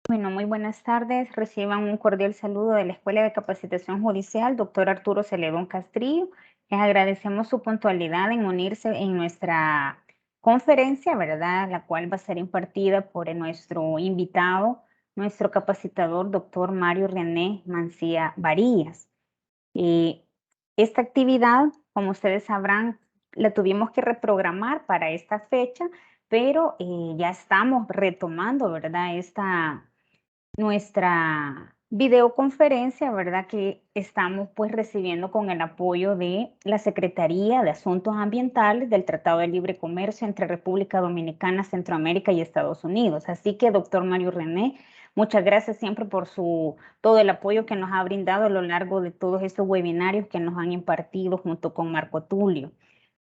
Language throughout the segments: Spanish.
Bueno, muy buenas tardes. Reciban un cordial saludo de la Escuela de Capacitación Judicial, doctor Arturo Celedón Castrillo. Les agradecemos su puntualidad en unirse en nuestra conferencia, ¿verdad? La cual va a ser impartida por nuestro invitado, nuestro capacitador, doctor Mario René Mancía Varillas. Y esta actividad, como ustedes sabrán, la tuvimos que reprogramar para esta fecha, pero ya estamos retomando, ¿verdad? Nuestra videoconferencia, ¿verdad? Que estamos pues recibiendo con el apoyo de la Secretaría de Asuntos Ambientales del Tratado de Libre Comercio entre República Dominicana, Centroamérica y Estados Unidos. Así que, doctor Mario René, muchas gracias siempre por todo el apoyo que nos ha brindado a lo largo de todos estos webinarios que nos han impartido junto con Marco Tulio.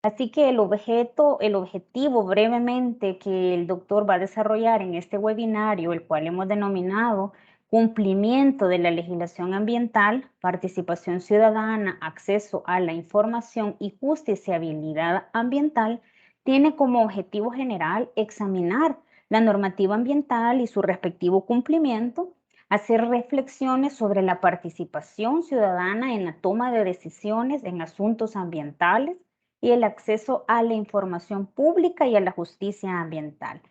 Así que el objetivo brevemente que el doctor va a desarrollar en este webinario, el cual hemos denominado Cumplimiento de la legislación ambiental, participación ciudadana, acceso a la información y justiciabilidad ambiental, tiene como objetivo general examinar la normativa ambiental y su respectivo cumplimiento, hacer reflexiones sobre la participación ciudadana en la toma de decisiones en asuntos ambientales, y el acceso a la información pública y a la justicia ambiental.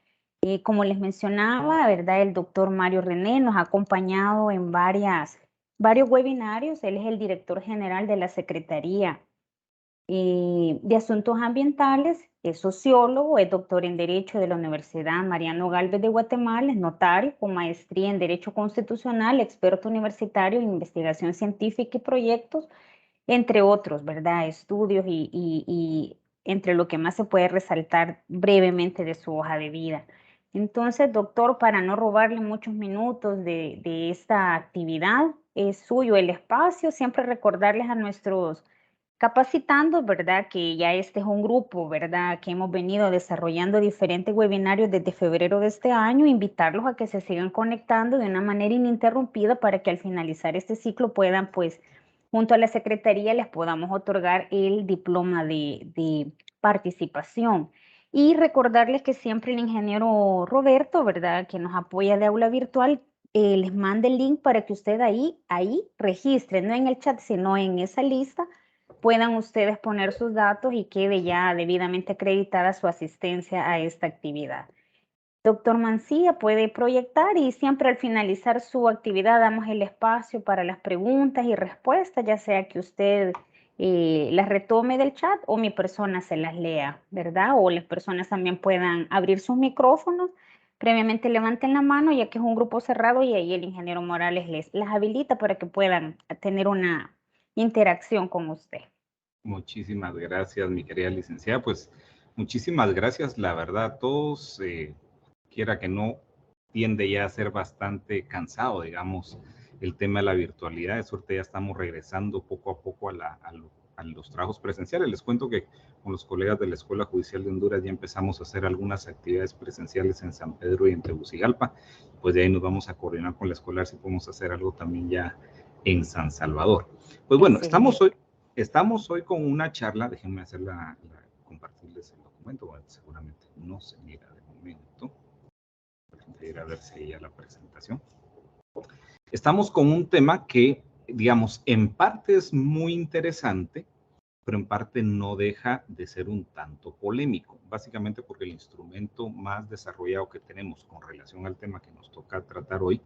Como les mencionaba, ¿verdad? El doctor Mario René nos ha acompañado en varios webinarios. Él es el director general de la Secretaría de Asuntos Ambientales, es sociólogo, es doctor en Derecho de la Universidad Mariano Galvez de Guatemala, es notario con maestría en Derecho Constitucional, experto universitario en investigación científica y proyectos, entre otros, ¿verdad? Estudios y entre lo que más se puede resaltar brevemente de su hoja de vida. Entonces, doctor, para no robarle muchos minutos de esta actividad, es suyo el espacio, siempre recordarles a nuestros capacitando, ¿verdad? Que ya este es un grupo, ¿verdad? Que hemos venido desarrollando diferentes webinarios desde febrero de este año, invitarlos a que se sigan conectando de una manera ininterrumpida para que al finalizar este ciclo puedan, pues, junto a la Secretaría les podamos otorgar el diploma de participación. Y recordarles que siempre el ingeniero Roberto, ¿verdad? Que nos apoya de aula virtual, les mande el link para que usted ahí registre, no en el chat, sino en esa lista puedan ustedes poner sus datos y quede ya debidamente acreditada su asistencia a esta actividad. Doctor Mancía puede proyectar y siempre al finalizar su actividad damos el espacio para las preguntas y respuestas, ya sea que usted las retome del chat o mi persona se las lea, ¿verdad? O las personas también puedan abrir sus micrófonos, previamente levanten la mano ya que es un grupo cerrado y ahí el ingeniero Morales las habilita para que puedan tener una interacción con usted. Muchísimas gracias, mi querida licenciada. Pues muchísimas gracias. La verdad, todos, quiera que no, tiende ya a ser bastante cansado, digamos, el tema de la virtualidad. De suerte ya estamos regresando poco a poco a los trabajos presenciales. Les cuento que con los colegas de la Escuela Judicial de Honduras ya empezamos a hacer algunas actividades presenciales en San Pedro y en Tegucigalpa. Pues de ahí nos vamos a coordinar con la escuela si podemos hacer algo también ya en San Salvador. Pues bueno, Excelente. estamos hoy con una charla, déjenme hacer compartirles el documento, bueno, seguramente no se mira de momento, voy a ir a ver si ya la presentación. Estamos con un tema que, digamos, en parte es muy interesante, pero en parte no deja de ser un tanto polémico, básicamente porque el instrumento más desarrollado que tenemos con relación al tema que nos toca tratar hoy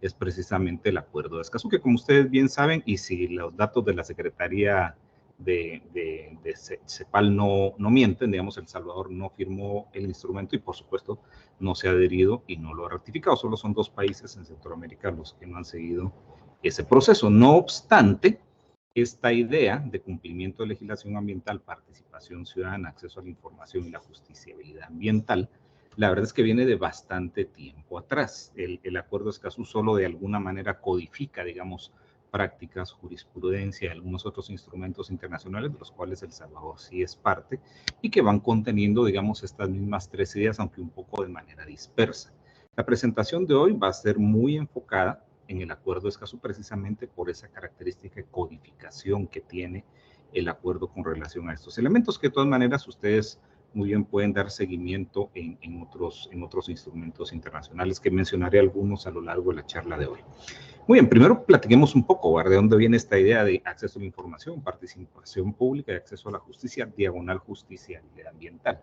es precisamente el acuerdo de Escazú, que como ustedes bien saben, y si los datos de la Secretaría de CEPAL no mienten, digamos, El Salvador no firmó el instrumento y por supuesto no se ha adherido y no lo ha ratificado. Solo son 2 países en Centroamérica los que no han seguido ese proceso. No obstante, esta idea de cumplimiento de legislación ambiental, participación ciudadana, acceso a la información y la justiciabilidad ambiental, la verdad es que viene de bastante tiempo atrás. El acuerdo de Escazú solo de alguna manera codifica, digamos, prácticas, jurisprudencia y algunos otros instrumentos internacionales de los cuales El Salvador sí es parte y que van conteniendo, digamos, estas mismas 3 ideas, aunque un poco de manera dispersa. La presentación de hoy va a ser muy enfocada en el acuerdo de Escazú precisamente por esa característica de codificación que tiene el acuerdo con relación a estos elementos, que de todas maneras ustedes muy bien pueden dar seguimiento en otros instrumentos internacionales, que mencionaré algunos a lo largo de la charla de hoy. Muy bien, primero platiquemos un poco, ¿verdad? De dónde viene esta idea de acceso a la información, participación pública y acceso a la justicia, diagonal justicia ambiental.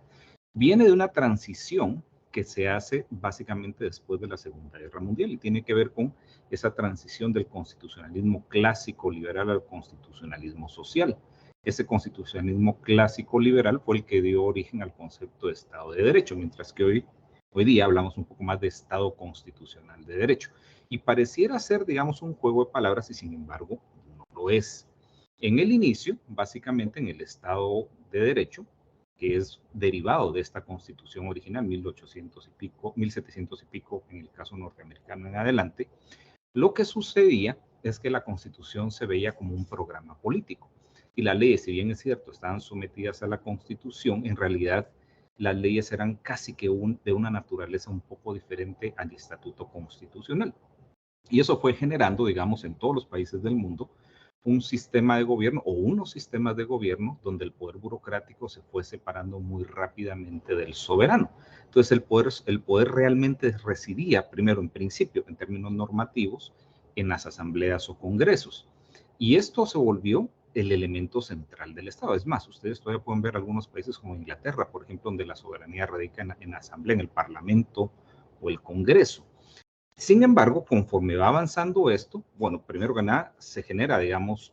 Viene de una transición que se hace básicamente después de la Segunda Guerra Mundial y tiene que ver con esa transición del constitucionalismo clásico liberal al constitucionalismo social. Ese constitucionalismo clásico liberal fue el que dio origen al concepto de Estado de Derecho, mientras que hoy día hablamos un poco más de Estado constitucional de derecho. Y pareciera ser, digamos, un juego de palabras y sin embargo no lo es. En el inicio, básicamente en el Estado de Derecho, que es derivado de esta constitución original, 1800 y pico, 1700 y pico en el caso norteamericano en adelante, lo que sucedía es que la constitución se veía como un programa político. Y las leyes, si bien es cierto, estaban sometidas a la constitución, en realidad las leyes eran casi que de una naturaleza un poco diferente al estatuto constitucional. Y eso fue generando, digamos, en todos los países del mundo, un sistema de gobierno o unos sistemas de gobierno donde el poder burocrático se fue separando muy rápidamente del soberano. Entonces el poder realmente residía, primero en principio, en términos normativos, en las asambleas o congresos. Y esto se volvió el elemento central del Estado. Es más, ustedes todavía pueden ver algunos países como Inglaterra, por ejemplo, donde la soberanía radica en la asamblea, en el parlamento o el congreso. Sin embargo, conforme va avanzando esto, bueno, primero que nada, se genera, digamos,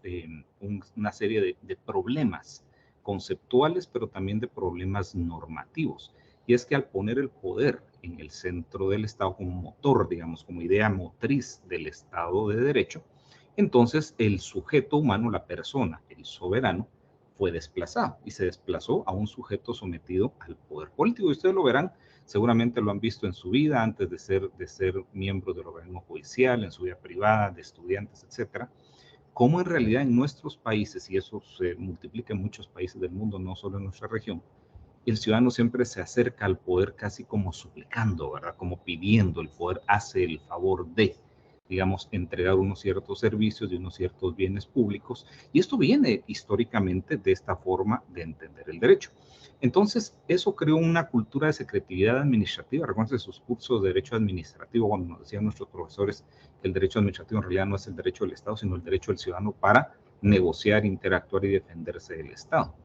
una serie de problemas conceptuales, pero también de problemas normativos. Y es que al poner el poder en el centro del Estado como motor, digamos, como idea motriz del Estado de Derecho, entonces el sujeto humano, la persona, el soberano, fue desplazado y se desplazó a un sujeto sometido al poder político. Y ustedes lo verán, seguramente lo han visto en su vida antes de ser miembro del organismo judicial, en su vida privada, de estudiantes, etcétera. Cómo en realidad en nuestros países, y eso se multiplica en muchos países del mundo, no solo en nuestra región, el ciudadano siempre se acerca al poder casi como suplicando, ¿verdad? Como pidiendo, el poder hace el favor de, digamos, entregar unos ciertos servicios y unos ciertos bienes públicos. Y esto viene históricamente de esta forma de entender el derecho. Entonces, eso creó una cultura de secretividad administrativa. Recuerden sus cursos de derecho administrativo, cuando nos decían nuestros profesores que el derecho administrativo en realidad no es el derecho del Estado, sino el derecho del ciudadano para negociar, interactuar y defenderse del Estado.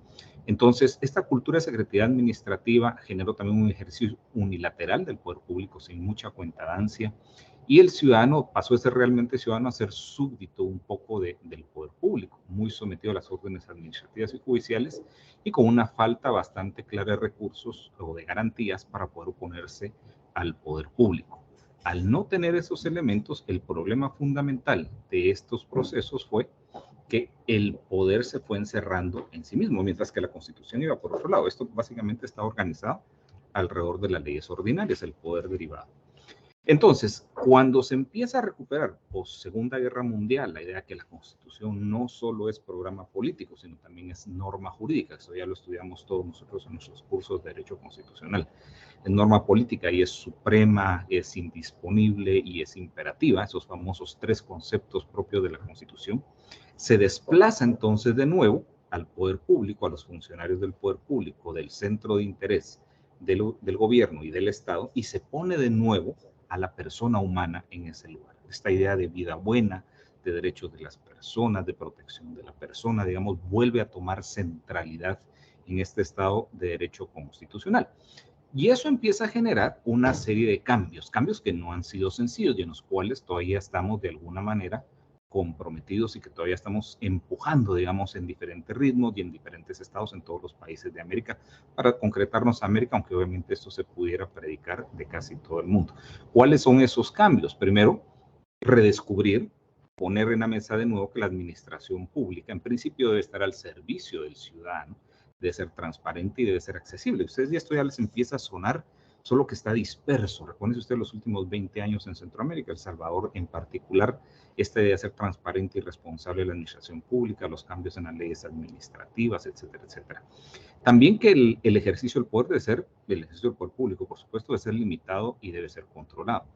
Entonces, esta cultura de secretividad administrativa generó también un ejercicio unilateral del poder público sin mucha cuentadancia, y el ciudadano pasó de ser realmente ciudadano a ser súbdito un poco del poder público, muy sometido a las órdenes administrativas y judiciales y con una falta bastante clara de recursos o de garantías para poder oponerse al poder público. Al no tener esos elementos, el problema fundamental de estos procesos fue que el poder se fue encerrando en sí mismo, mientras que la Constitución iba por otro lado. Esto básicamente está organizado alrededor de las leyes ordinarias, el poder derivado. Entonces, cuando se empieza a recuperar post Segunda Guerra Mundial la idea de que la Constitución no solo es programa político, sino también es norma jurídica, eso ya lo estudiamos todos nosotros en nuestros cursos de Derecho Constitucional. Es norma política y es suprema, es indisponible y es imperativa, esos famosos tres conceptos propios de la Constitución. Se desplaza entonces de nuevo al poder público, a los funcionarios del poder público, del centro de interés del gobierno y del Estado, y se pone de nuevo a la persona humana en ese lugar. Esta idea de vida buena, de derechos de las personas, de protección de la persona, digamos, vuelve a tomar centralidad en este Estado de Derecho constitucional. Y eso empieza a generar una serie de cambios que no han sido sencillos y en los cuales todavía estamos de alguna manera comprometidos y que todavía estamos empujando, digamos, en diferentes ritmos y en diferentes estados en todos los países de América, para concretarnos a América, aunque obviamente esto se pudiera predicar de casi todo el mundo. ¿Cuáles son esos cambios? Primero, redescubrir, poner en la mesa de nuevo que la administración pública en principio debe estar al servicio del ciudadano, debe ser transparente y debe ser accesible. Ustedes ya esto ya les empieza a sonar, solo que está disperso. Recuerden ustedes los últimos 20 años en Centroamérica, El Salvador en particular, esta idea de ser transparente y responsable de la administración pública, los cambios en las leyes administrativas, etcétera, etcétera. También que el ejercicio del poder debe ser, el ejercicio del poder público, por supuesto, debe ser limitado y debe ser controlado.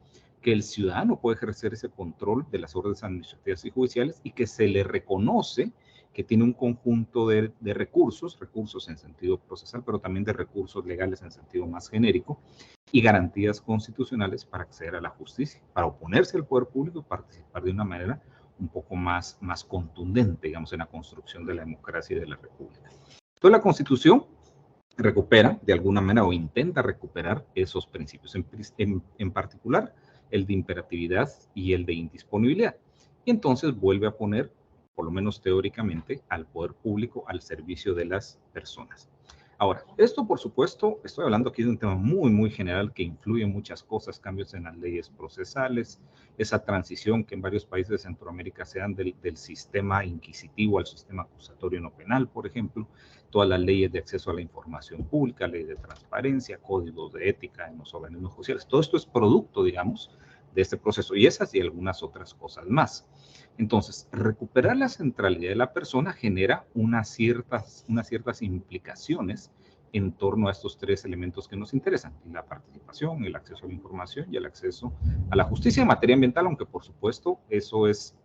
Que el ciudadano puede ejercer ese control de las órdenes administrativas y judiciales y que se le reconoce que tiene un conjunto de recursos en sentido procesal, pero también de recursos legales en sentido más genérico, y garantías constitucionales para acceder a la justicia, para oponerse al poder público y participar de una manera un poco más contundente, digamos, en la construcción de la democracia y de la república. Entonces la Constitución recupera de alguna manera o intenta recuperar esos principios, en particular el de imperatividad y el de indisponibilidad. Y entonces vuelve a poner, por lo menos teóricamente, al poder público al servicio de las personas. Ahora, esto por supuesto, estoy hablando aquí de un tema muy general que influye en muchas cosas, cambios en las leyes procesales, esa transición que en varios países de Centroamérica se dan del sistema inquisitivo al sistema acusatorio no penal, por ejemplo, todas las leyes de acceso a la información pública, ley de transparencia, códigos de ética en los organismos judiciales. Todo esto es producto, digamos, de este proceso y esas y algunas otras cosas más. Entonces, recuperar la centralidad de la persona genera unas ciertas implicaciones en torno a estos tres elementos que nos interesan: la participación, el acceso a la información y el acceso a la justicia en materia ambiental, aunque por supuesto eso es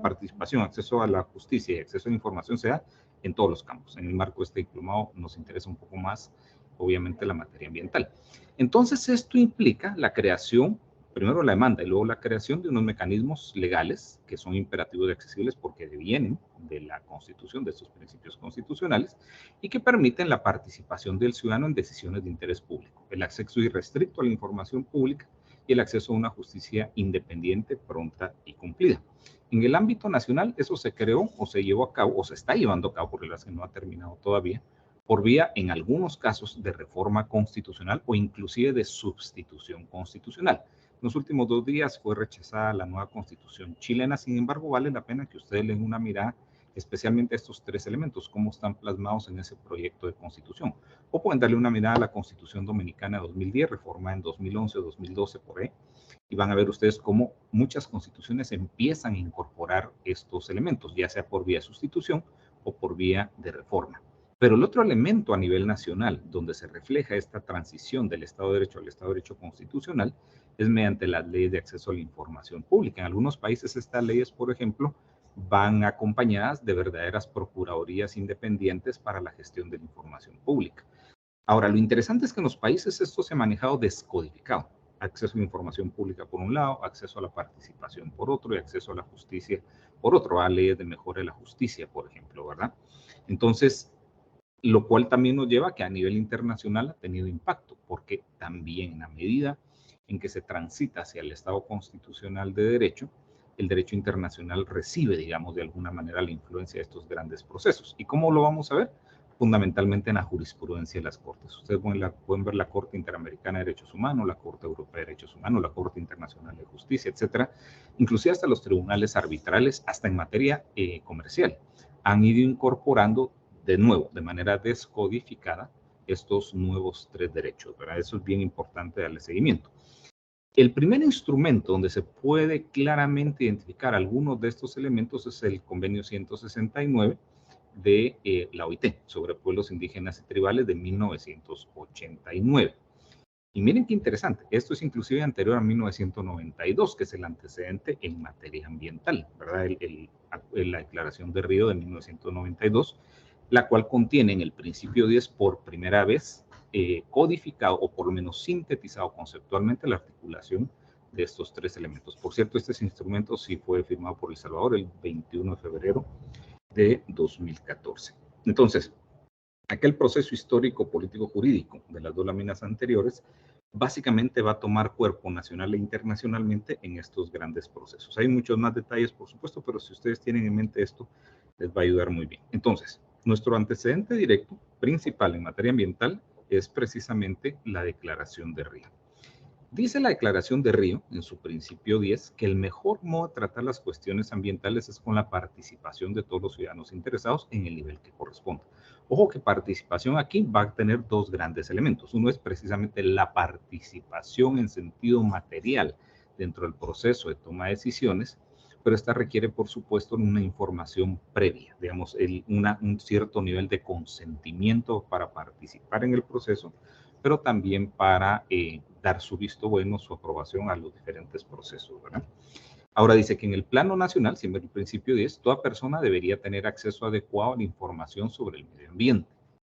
participación, acceso a la justicia y acceso a la información se da en todos los campos. En el marco de este diplomado nos interesa un poco más, obviamente, la materia ambiental. Entonces, esto implica la creación, primero la demanda y luego la creación de unos mecanismos legales que son imperativos y accesibles porque devienen de la Constitución, de estos principios constitucionales, y que permiten la participación del ciudadano en decisiones de interés público, el acceso irrestricto a la información pública y el acceso a una justicia independiente, pronta y cumplida. En el ámbito nacional, eso se creó o se llevó a cabo o se está llevando a cabo, porque la verdad es que no ha terminado todavía, por vía, en algunos casos, de reforma constitucional o inclusive de sustitución constitucional. En los últimos 2 días fue rechazada la nueva constitución chilena, sin embargo, vale la pena que ustedes le den una mirada especialmente a estos 3 elementos, cómo están plasmados en ese proyecto de constitución. O pueden darle una mirada a la Constitución Dominicana 2010, reformada en 2011 o 2012 por ahí, y van a ver ustedes cómo muchas constituciones empiezan a incorporar estos elementos, ya sea por vía de sustitución o por vía de reforma. Pero el otro elemento a nivel nacional, donde se refleja esta transición del Estado de Derecho al Estado de Derecho constitucional, es mediante las leyes de acceso a la información pública. En algunos países estas leyes, por ejemplo, van acompañadas de verdaderas procuradurías independientes para la gestión de la información pública. Ahora, lo interesante es que en los países esto se ha manejado descodificado. Acceso a la información pública por un lado, acceso a la participación por otro y acceso a la justicia por otro, a leyes de mejora de la justicia, por ejemplo, ¿verdad? Entonces, lo cual también nos lleva a que a nivel internacional ha tenido impacto, porque también a medida en que se transita hacia el Estado constitucional de derecho, el derecho internacional recibe, digamos, de alguna manera la influencia de estos grandes procesos. ¿Y cómo lo vamos a ver? Fundamentalmente en la jurisprudencia de las Cortes. Ustedes pueden ver la Corte Interamericana de Derechos Humanos, la Corte Europea de Derechos Humanos, la Corte Internacional de Justicia, etcétera, inclusive hasta los tribunales arbitrales, hasta en materia comercial, han ido incorporando de nuevo, de manera descodificada, estos nuevos 3 derechos, ¿verdad? Eso es bien importante darle seguimiento. El primer instrumento donde se puede claramente identificar algunos de estos elementos es el convenio 169 de la OIT sobre pueblos indígenas y tribales de 1989. Y miren qué interesante, esto es inclusive anterior a 1992, que es el antecedente en materia ambiental, ¿verdad? La Declaración de Río de 1992, la cual contiene en el principio 10 por primera vez codificado o por lo menos sintetizado conceptualmente la articulación de estos 3 elementos. Por cierto, este instrumento sí fue firmado por El Salvador el 21 de febrero de 2014. Entonces, aquel proceso histórico, político, jurídico de las 2 láminas anteriores básicamente va a tomar cuerpo nacional e internacionalmente en estos grandes procesos. Hay muchos más detalles, por supuesto, pero si ustedes tienen en mente esto, les va a ayudar muy bien. Entonces, nuestro antecedente directo principal en materia ambiental es precisamente la Declaración de Río. Dice la Declaración de Río, en su principio 10, que el mejor modo de tratar las cuestiones ambientales es con la participación de todos los ciudadanos interesados en el nivel que corresponda. Ojo que participación aquí va a tener 2 grandes elementos. Uno es precisamente la participación en sentido material dentro del proceso de toma de decisiones, pero esta requiere, por supuesto, una información previa, digamos, un cierto nivel de consentimiento para participar en el proceso, pero también para dar su visto bueno, su aprobación a los diferentes procesos, ¿verdad? Ahora dice que en el plano nacional, siempre el principio 10, toda persona debería tener acceso adecuado a la información sobre el medio ambiente,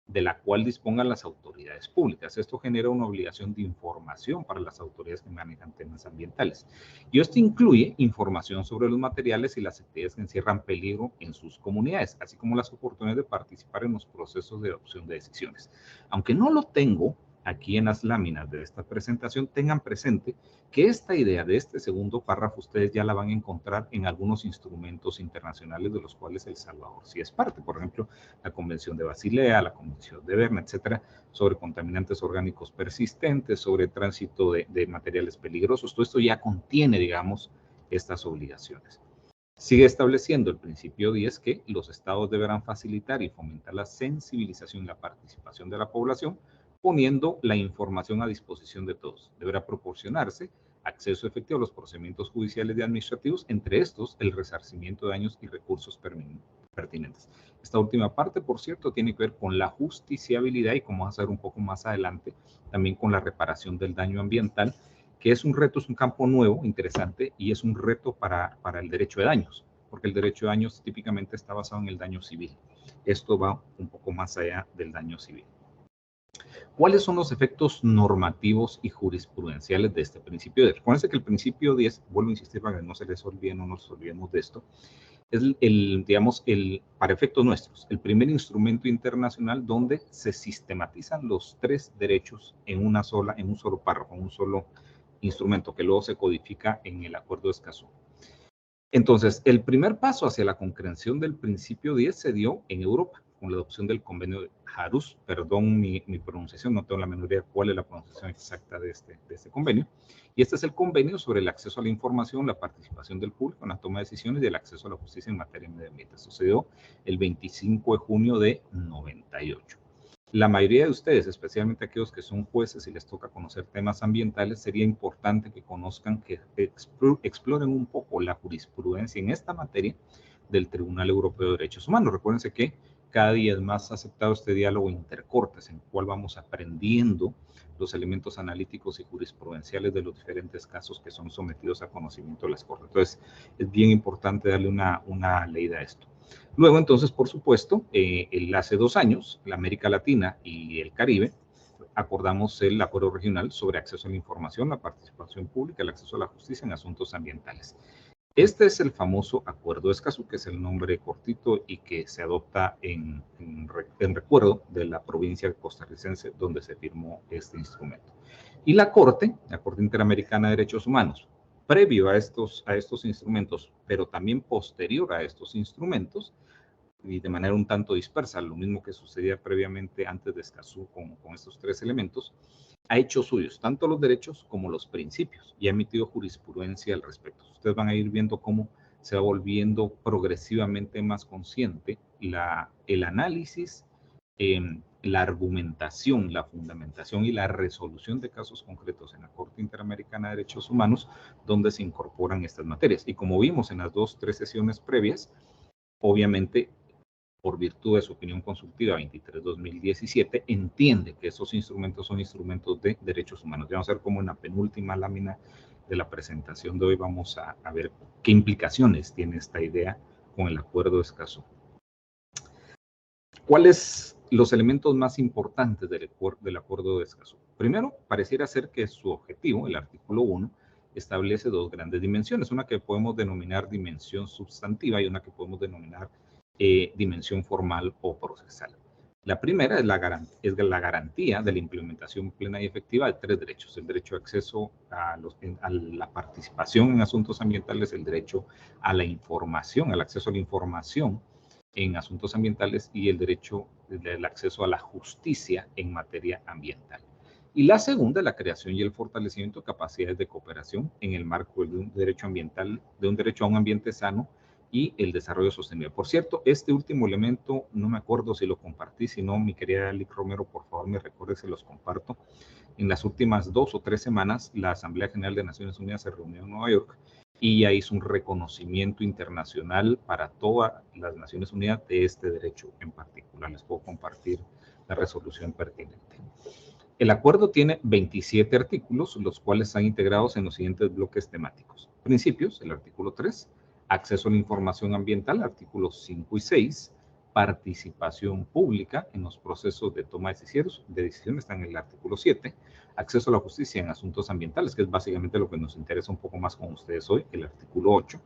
de la cual dispongan las autoridades públicas. Esto genera una obligación de información para las autoridades que manejan temas ambientales. Y esto incluye información sobre los materiales y las actividades que encierran peligro en sus comunidades, así como las oportunidades de participar en los procesos de adopción de decisiones. Aunque no lo tengo aquí en las láminas de esta presentación, tengan presente que esta idea de este segundo párrafo ustedes ya la van a encontrar en algunos instrumentos internacionales de los cuales El Salvador sí es parte. Por ejemplo, la Convención de Basilea, la Convención de Berna, etcétera, sobre contaminantes orgánicos persistentes, sobre tránsito de materiales peligrosos. Todo esto ya contiene, digamos, estas obligaciones. Sigue estableciendo el principio 10 que los estados deberán facilitar y fomentar la sensibilización y la participación de la población, poniendo la información a disposición de todos. Deberá proporcionarse acceso efectivo a los procedimientos judiciales y administrativos, entre estos el resarcimiento de daños y recursos pertinentes. Esta última parte, por cierto, tiene que ver con la justiciabilidad y, como vamos a ver un poco más adelante, también con la reparación del daño ambiental, que es un reto, es un campo nuevo, interesante, y es un reto para el derecho de daños, porque el derecho de daños típicamente está basado en el daño civil. Esto va un poco más allá del daño civil. ¿Cuáles son los efectos normativos y jurisprudenciales de este principio 10? Recuerden que el principio 10, vuelvo a insistir para que no se les olvide, no nos olvidemos de esto, es digamos, para efectos nuestros, el primer instrumento internacional donde se sistematizan los tres derechos en un solo párrafo, en un solo instrumento que luego se codifica en el Acuerdo de Escazú. Entonces, el primer paso hacia la concreción del principio 10 se dio en Europa, con la adopción del convenio de Aarhus. Perdón mi pronunciación, no tengo la menor idea cuál es la pronunciación exacta de este convenio. Y este es el convenio sobre el acceso a la información, la participación del público en la toma de decisiones y el acceso a la justicia en materia de medio ambiente. Sucedió el 25 de junio de 98. La mayoría de ustedes, especialmente aquellos que son jueces y les toca conocer temas ambientales, sería importante que conozcan, que exploren un poco la jurisprudencia en esta materia del Tribunal Europeo de Derechos Humanos. Recuérdense que cada día es más aceptado este diálogo intercortes, en el cual vamos aprendiendo los elementos analíticos y jurisprudenciales de los diferentes casos que son sometidos a conocimiento de las Cortes. Entonces, es bien importante darle una leída a esto. Luego, entonces, por supuesto, hace 2 años, la América Latina y el Caribe acordamos el acuerdo regional sobre acceso a la información, la participación pública, el acceso a la justicia en asuntos ambientales. Este es el famoso Acuerdo de Escazú, que es el nombre cortito y que se adopta en recuerdo de la provincia costarricense donde se firmó este instrumento. Y la Corte Interamericana de Derechos Humanos, previo a estos instrumentos, pero también posterior a estos instrumentos, y de manera un tanto dispersa, lo mismo que sucedía previamente antes de Escazú con estos 3 elementos, ha hecho suyos tanto los derechos como los principios y ha emitido jurisprudencia al respecto. Ustedes van a ir viendo cómo se va volviendo progresivamente más consciente el análisis, la argumentación, la fundamentación y la resolución de casos concretos en la Corte Interamericana de Derechos Humanos, donde se incorporan estas materias. Y como vimos en las 2-3 sesiones previas, obviamente, por virtud de su opinión consultiva 23-2017, entiende que esos instrumentos son instrumentos de derechos humanos. Ya vamos a ver cómo en la penúltima lámina de la presentación de hoy vamos a ver qué implicaciones tiene esta idea con el Acuerdo de Escazú. ¿Cuáles los elementos más importantes del Acuerdo de Escazú? Primero, pareciera ser que su objetivo, el artículo 1, establece 2 grandes dimensiones, una que podemos denominar dimensión sustantiva y una que podemos denominar dimensión formal o procesal. La primera es la garantía de la implementación plena y efectiva de 3 derechos: el derecho de acceso a la participación en asuntos ambientales, el derecho a la información, al acceso a la información en asuntos ambientales y el derecho del acceso a la justicia en materia ambiental. Y la segunda, la creación y el fortalecimiento de capacidades de cooperación en el marco de un derecho ambiental, de un derecho a un ambiente sano y el desarrollo sostenible. Por cierto, este último elemento, no me acuerdo si lo compartí, si no, mi querida Lic Romero, por favor me recuerde si los comparto. En las últimas 2 o 3 semanas, la Asamblea General de Naciones Unidas se reunió en Nueva York y ya hizo un reconocimiento internacional para todas las Naciones Unidas de este derecho en particular. Les puedo compartir la resolución pertinente. El acuerdo tiene 27 artículos, los cuales están integrados en los siguientes bloques temáticos. Principios, el artículo 3, acceso a la información ambiental, artículos 5 y 6, participación pública en los procesos de toma de decisiones está en el artículo 7, acceso a la justicia en asuntos ambientales, que es básicamente lo que nos interesa un poco más con ustedes hoy, el artículo 8,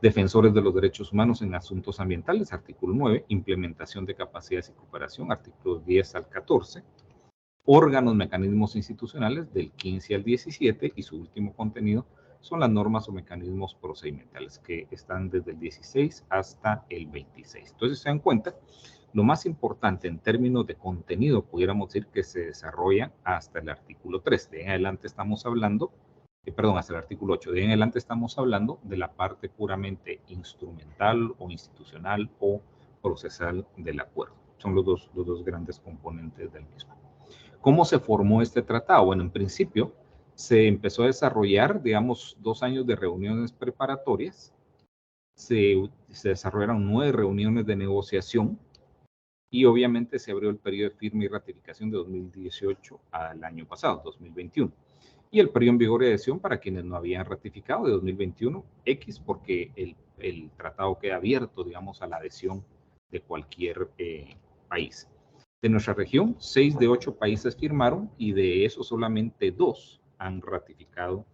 defensores de los derechos humanos en asuntos ambientales, artículo 9, implementación de capacidades y cooperación, artículos 10 al 14, órganos, mecanismos institucionales del 15 al 17 y su último contenido son las normas o mecanismos procedimentales que están desde el 16 hasta el 26. Entonces se dan cuenta, lo más importante en términos de contenido, pudiéramos decir que se desarrolla hasta el artículo 3. De en adelante estamos hablando, hasta el artículo 8. De en adelante estamos hablando de la parte puramente instrumental o institucional o procesal del acuerdo. Son los dos grandes componentes del mismo. ¿Cómo se formó este tratado? Bueno, en principio se empezó a desarrollar, digamos, 2 años de reuniones preparatorias. Se desarrollaron 9 reuniones de negociación y obviamente se abrió el periodo de firma y ratificación de 2018 al año pasado, 2021. Y el periodo en vigor de adhesión para quienes no habían ratificado de 2021, porque el tratado queda abierto, digamos, a la adhesión de cualquier país. De nuestra región, 6 de 8 países firmaron y de esos solamente 2 han ratificado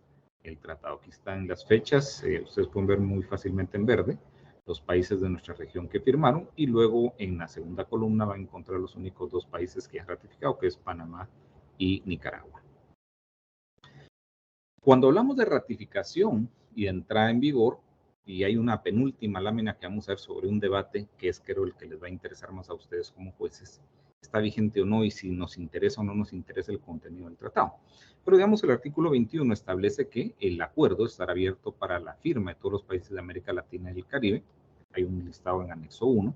el tratado. Aquí están las fechas, ustedes pueden ver muy fácilmente en verde los países de nuestra región que firmaron y luego en la segunda columna van a encontrar los únicos 2 países que han ratificado, que es Panamá y Nicaragua. Cuando hablamos de ratificación y de entrada en vigor, y hay una penúltima lámina que vamos a ver sobre un debate que es creo el que les va a interesar más a ustedes como jueces, está vigente o no y si nos interesa o no nos interesa el contenido del tratado. Pero digamos el artículo 21 establece que el acuerdo estará abierto para la firma de todos los países de América Latina y el Caribe. Hay un listado en anexo 1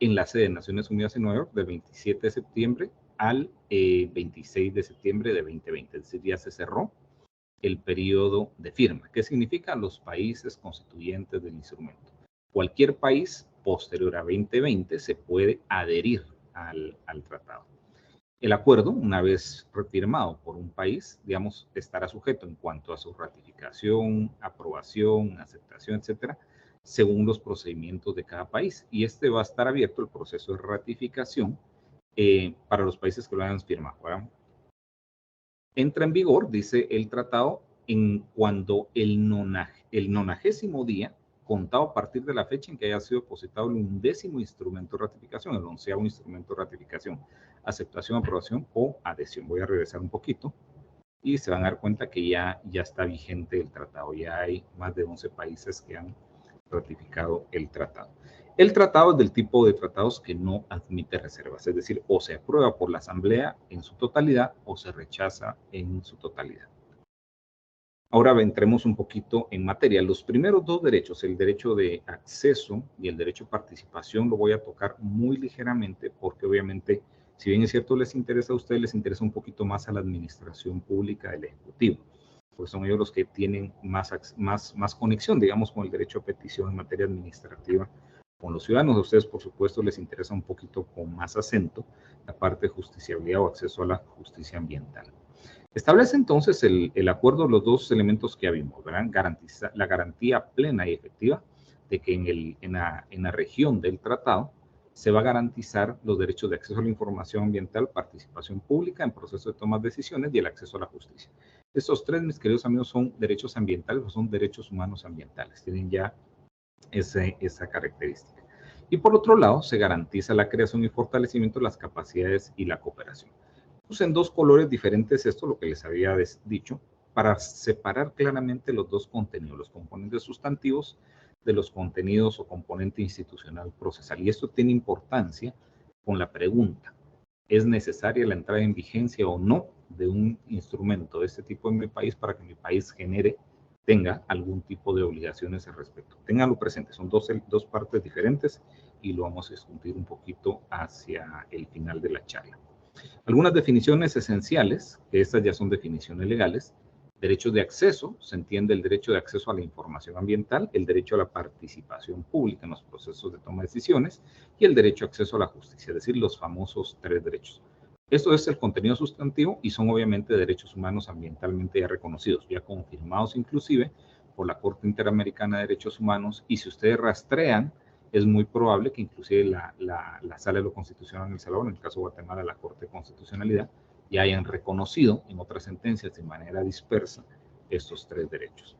en la sede de Naciones Unidas en Nueva York del 27 de septiembre al 26 de septiembre de 2020. Es decir, ya se cerró el periodo de firma. ¿Qué significa? Los países constituyentes del instrumento. Cualquier país posterior a 2020 se puede adherir al tratado. El acuerdo, una vez firmado por un país, digamos, estará sujeto en cuanto a su ratificación, aprobación, aceptación, etcétera, según los procedimientos de cada país. Y este va a estar abierto el proceso de ratificación para los países que lo hayan firmado, ¿verdad? Entra en vigor, dice el tratado, en cuando el 90º día, contado a partir de la fecha en que haya sido depositado el 11º instrumento de ratificación, el 11º instrumento de ratificación, aceptación, aprobación o adhesión. Voy a regresar un poquito y se van a dar cuenta que ya está vigente el tratado. Ya hay más de 11 países que han ratificado el tratado. El tratado es del tipo de tratados que no admite reservas, es decir, o se aprueba por la Asamblea en su totalidad o se rechaza en su totalidad. Ahora entremos un poquito en materia. Los primeros 2 derechos, el derecho de acceso y el derecho de participación, lo voy a tocar muy ligeramente porque obviamente, si bien es cierto les interesa a ustedes, les interesa un poquito más a la administración pública del Ejecutivo, porque son ellos los que tienen más conexión, digamos, con el derecho a petición en materia administrativa con los ciudadanos. A ustedes, por supuesto, les interesa un poquito con más acento la parte de justiciabilidad o acceso a la justicia ambiental. Establece entonces el acuerdo los 2 elementos que ya vimos, ¿verdad? Garantiza la garantía plena y efectiva de que en la región del tratado se va a garantizar los derechos de acceso a la información ambiental, participación pública en procesos de toma de decisiones y el acceso a la justicia. Estos 3, mis queridos amigos, son derechos ambientales o son derechos humanos ambientales. Tienen ya esa característica. Y por otro lado, se garantiza la creación y fortalecimiento de las capacidades y la cooperación. Puse en 2 colores diferentes esto, lo que les había dicho, para separar claramente los 2 contenidos, los componentes sustantivos de los contenidos o componente institucional procesal. Y esto tiene importancia con la pregunta, ¿es necesaria la entrada en vigencia o no de un instrumento de este tipo en mi país para que mi país tenga algún tipo de obligaciones al respecto? Ténganlo presente, son 2 partes diferentes y lo vamos a discutir un poquito hacia el final de la charla. Algunas definiciones esenciales, que estas ya son definiciones legales. Derecho de acceso, se entiende el derecho de acceso a la información ambiental, el derecho a la participación pública en los procesos de toma de decisiones y el derecho a acceso a la justicia, es decir, los famosos 3 derechos. Esto es el contenido sustantivo y son obviamente derechos humanos ambientalmente ya reconocidos, ya confirmados inclusive por la Corte Interamericana de Derechos Humanos, y si ustedes rastrean, es muy probable que inclusive la Sala de lo Constitucional en El Salvador, en el caso de Guatemala, la Corte de Constitucionalidad, ya hayan reconocido en otras sentencias de manera dispersa estos tres derechos.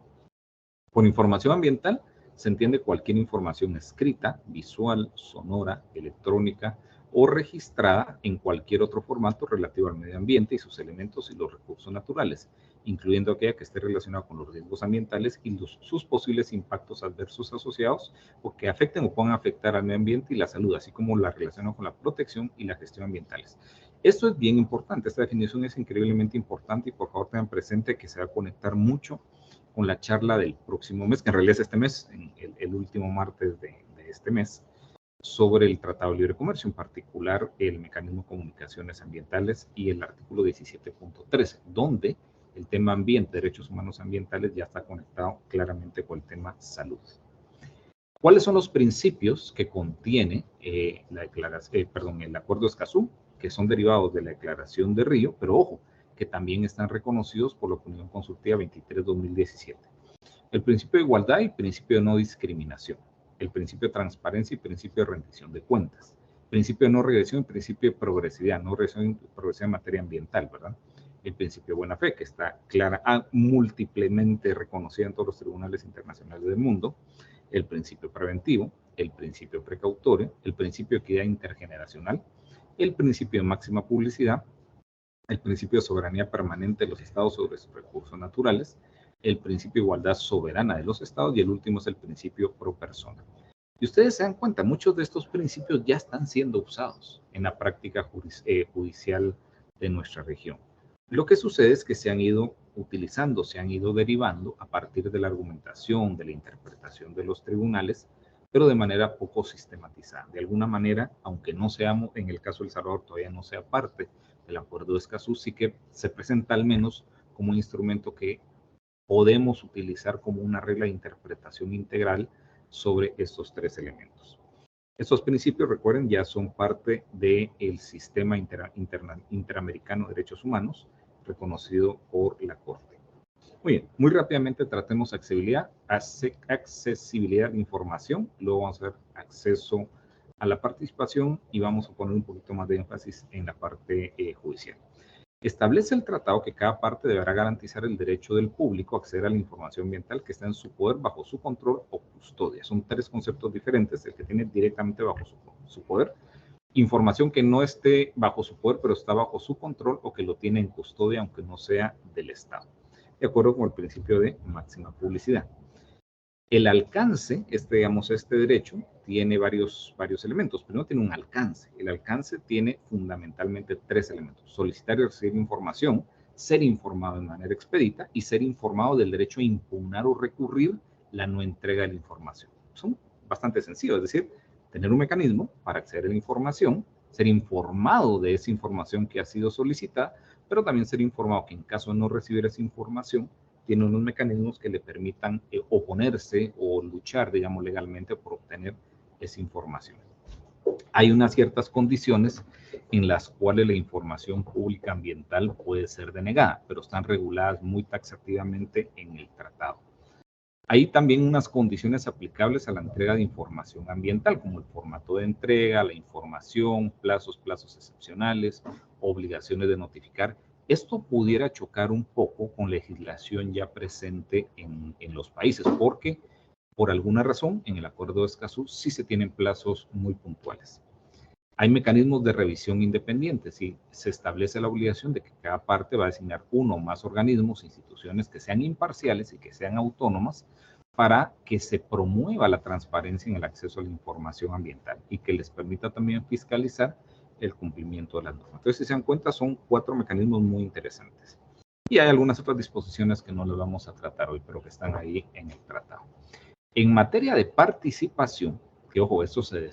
Por información ambiental se entiende cualquier información escrita, visual, sonora, electrónica o registrada en cualquier otro formato relativo al medio ambiente y sus elementos y los recursos naturales, incluyendo aquella que esté relacionada con los riesgos ambientales y sus posibles impactos adversos asociados o que afecten o puedan afectar al medio ambiente y la salud, así como la relación con la protección y la gestión ambientales. Esto es bien importante, esta definición es increíblemente importante y por favor tengan presente que se va a conectar mucho con la charla del próximo mes, que en realidad es este mes, el último martes de este mes, sobre el Tratado de Libre Comercio, en particular el mecanismo de comunicaciones ambientales y el artículo 17.13, donde el tema ambiente, derechos humanos ambientales, ya está conectado claramente con el tema salud. ¿Cuáles son los principios que contiene el Acuerdo de Escazú, que son derivados de la Declaración de Río, pero ojo, que también están reconocidos por la Opinión Consultiva 23-2017? El principio de igualdad y principio de no discriminación, el principio de transparencia y principio de rendición de cuentas, principio de no regresión y principio de progresividad, no regresión y progresividad en materia ambiental, ¿verdad? El principio de buena fe, que está clara, múltiplemente reconocida en todos los tribunales internacionales del mundo, el principio preventivo, el principio precautorio, el principio de equidad intergeneracional, el principio de máxima publicidad, el principio de soberanía permanente de los estados sobre sus recursos naturales, el principio de igualdad soberana de los estados y el último es el principio pro persona. Y ustedes se dan cuenta, muchos de estos principios ya están siendo usados en la práctica judicial de nuestra región. Lo que sucede es que se han ido utilizando, se han ido derivando a partir de la argumentación, de la interpretación de los tribunales, pero de manera poco sistematizada. De alguna manera, aunque no seamos, en el caso de El Salvador todavía no sea parte del Acuerdo de Escazú, sí que se presenta al menos como un instrumento que podemos utilizar como una regla de interpretación integral sobre estos tres elementos. Estos principios, recuerden, ya son parte del sistema interamericano de derechos humanos reconocido por la Corte. Muy bien, muy rápidamente tratemos accesibilidad de información, luego vamos a ver acceso a la participación y vamos a poner un poquito más de énfasis en la parte judicial. Establece el tratado que cada parte deberá garantizar el derecho del público a acceder a la información ambiental que está en su poder, bajo su control o custodia. Son tres conceptos diferentes, el que tiene directamente bajo su poder, información que no esté bajo su poder, pero está bajo su control, o que lo tiene en custodia, aunque no sea del Estado, de acuerdo con el principio de máxima publicidad. El alcance, este derecho, tiene varios elementos. Primero tiene un alcance. El alcance tiene fundamentalmente tres elementos: solicitar y recibir información, ser informado de manera expedita y ser informado del derecho a impugnar o recurrir la no entrega de la información. Son bastante sencillos, es decir, tener un mecanismo para acceder a la información, ser informado de esa información que ha sido solicitada, pero también ser informado que en caso de no recibir esa información, tiene unos mecanismos que le permitan oponerse o luchar, digamos, legalmente por obtener esa información. Hay unas ciertas condiciones en las cuales la información pública ambiental puede ser denegada, pero están reguladas muy taxativamente en el tratado. Hay también unas condiciones aplicables a la entrega de información ambiental, como el formato de entrega, la información, plazos excepcionales, obligaciones de notificar. Esto pudiera chocar un poco con legislación ya presente en los países, porque por alguna razón en el Acuerdo de Escazú sí se tienen plazos muy puntuales. Hay mecanismos de revisión independientes y se establece la obligación de que cada parte va a designar uno o más organismos, instituciones que sean imparciales y que sean autónomas para que se promueva la transparencia en el acceso a la información ambiental y que les permita también fiscalizar el cumplimiento de las normas. Entonces, si se dan cuenta, son 4 mecanismos muy interesantes. Y hay algunas otras disposiciones que no las vamos a tratar hoy, pero que están ahí en el tratado. En materia de participación, que ojo, esto se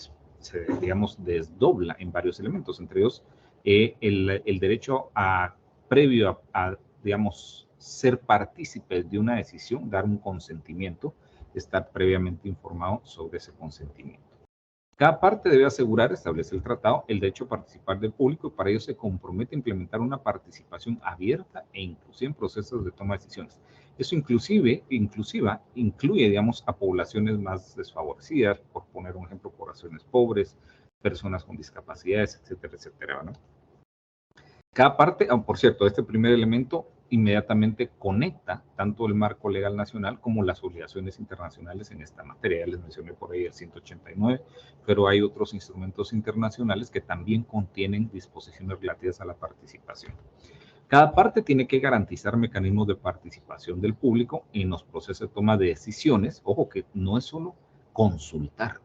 desdobla en varios elementos, entre ellos el derecho previo a, digamos, ser partícipe de una decisión, dar un consentimiento, estar previamente informado sobre ese consentimiento. Cada parte debe asegurar, establece el tratado, el derecho a participar del público y para ello se compromete a implementar una participación abierta e inclusiva en procesos de toma de decisiones. Eso incluye, digamos, a poblaciones más desfavorecidas, por poner un ejemplo, poblaciones pobres, personas con discapacidades, etcétera, etcétera, ¿no? Cada parte, por cierto, este primer elemento inmediatamente conecta tanto el marco legal nacional como las obligaciones internacionales en esta materia. Ya les mencioné por ahí el 189, pero hay otros instrumentos internacionales que también contienen disposiciones relativas a la participación. Cada parte tiene que garantizar mecanismos de participación del público en los procesos de toma de decisiones. Ojo que no es solo consultar.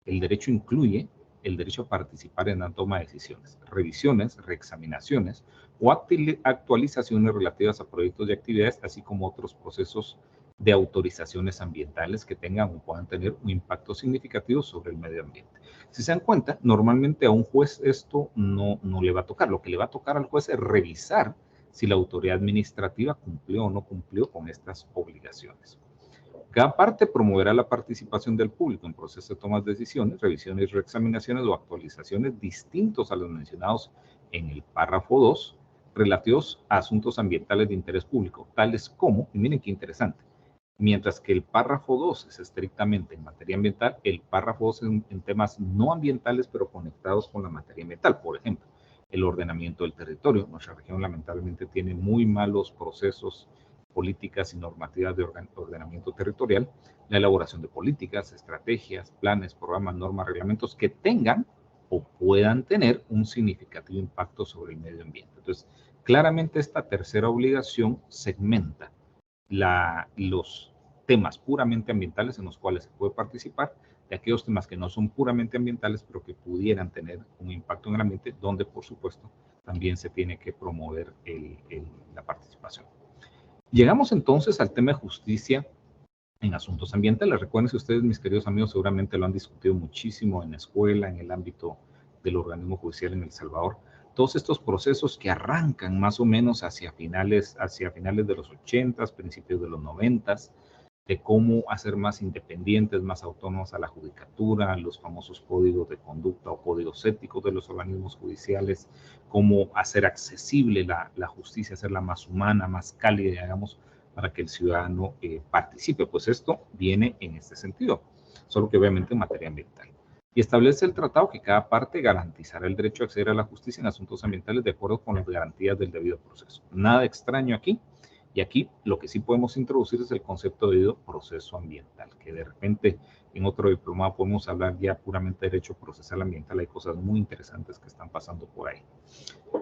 El derecho incluye el derecho a participar en la toma de decisiones, revisiones, reexaminaciones o actualizaciones relativas a proyectos y actividades, así como otros procesos de autorizaciones ambientales que tengan o puedan tener un impacto significativo sobre el medio ambiente. Si se dan cuenta, normalmente a un juez esto no le va a tocar. Lo que le va a tocar al juez es revisar si la autoridad administrativa cumplió o no cumplió con estas obligaciones. Cada parte promoverá la participación del público en procesos de toma de decisiones, revisiones, reexaminaciones o actualizaciones distintos a los mencionados en el párrafo 2, relativos a asuntos ambientales de interés público, tales como, y miren qué interesante, mientras que el párrafo 2 es estrictamente en materia ambiental, el párrafo 2 en temas no ambientales, pero conectados con la materia ambiental. Por ejemplo, el ordenamiento del territorio. Nuestra región lamentablemente tiene muy malos procesos, políticas y normativas de ordenamiento territorial, la elaboración de políticas, estrategias, planes, programas, normas, reglamentos que tengan o puedan tener un significativo impacto sobre el medio ambiente. Entonces, claramente esta tercera obligación segmenta los temas puramente ambientales en los cuales se puede participar, de aquellos temas que no son puramente ambientales, pero que pudieran tener un impacto en el ambiente, donde por supuesto también se tiene que promover la participación. Llegamos entonces al tema de justicia en asuntos ambientales. Recuerden si ustedes, mis queridos amigos, seguramente lo han discutido muchísimo en la escuela, en el ámbito del organismo judicial en El Salvador. Todos estos procesos que arrancan más o menos hacia finales de los 80s, principios de los 90s, de cómo hacer más independientes, más autónomos a la judicatura, los famosos códigos de conducta o códigos éticos de los organismos judiciales, cómo hacer accesible la justicia, hacerla más humana, más cálida, digamos, para que el ciudadano participe. Pues esto viene en este sentido, solo que obviamente en materia ambiental. Y establece el tratado que cada parte garantizará el derecho a acceder a la justicia en asuntos ambientales de acuerdo con las garantías del debido proceso. Nada extraño aquí. Y aquí lo que sí podemos introducir es el concepto de debido proceso ambiental, que de repente en otro diplomado podemos hablar ya puramente de derecho procesal ambiental. Hay cosas muy interesantes que están pasando por ahí.